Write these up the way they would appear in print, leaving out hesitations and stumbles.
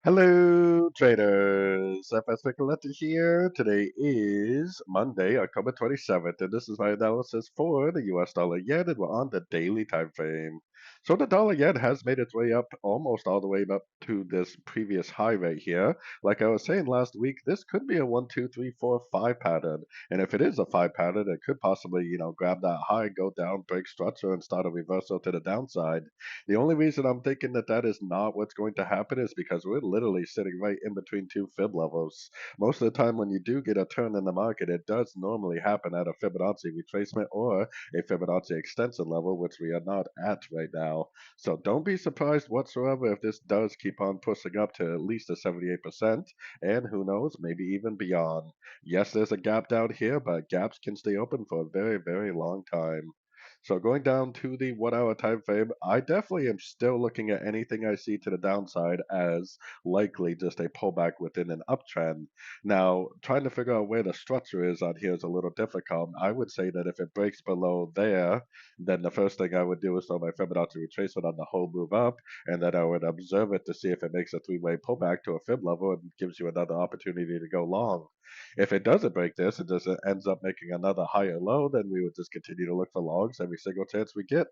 Hello, traders. FX Pip Collector here. Today is Monday, October 27th, and this is my analysis for the US dollar yen, and we're on the daily time frame. So the dollar yen has made its way up almost all the way up to this previous high right here. Like I was saying last week, this could be a 1, 2, 3, 4, 5 pattern. And if it is a 5 pattern, it could possibly, grab that high, go down, break structure, and start a reversal to the downside. The only reason I'm thinking that that is not what's going to happen is because we're literally sitting right in between two fib levels. Most of the time, when you do get a turn in the market, it does normally happen at a Fibonacci retracement or a Fibonacci extension level, which we are not at right now. So don't be surprised whatsoever if this does keep on pushing up to at least a 78%, and who knows, maybe even beyond. Yes, there's a gap down here, but gaps can stay open for a very, very long time. So going down to the 1 hour time frame, I definitely am still looking at anything I see to the downside as likely just a pullback within an uptrend. Now, trying to figure out where the structure is on here is a little difficult. I would say that if it breaks below there, then the first thing I would do is throw my Fibonacci retracement on the whole move up, and then I would observe it to see if it makes a three-way pullback to a fib level and gives you another opportunity to go long. If it doesn't break this, it just ends up making another higher low, then we would just continue to look for longs every single chance we get.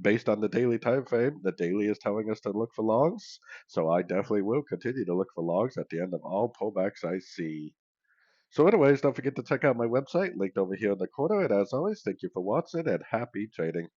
Based on the daily time frame, the daily is telling us to look for longs, so I definitely will continue to look for longs at the end of all pullbacks I see. So anyways, don't forget to check out my website linked over here in the corner, and as always, thank you for watching and happy trading.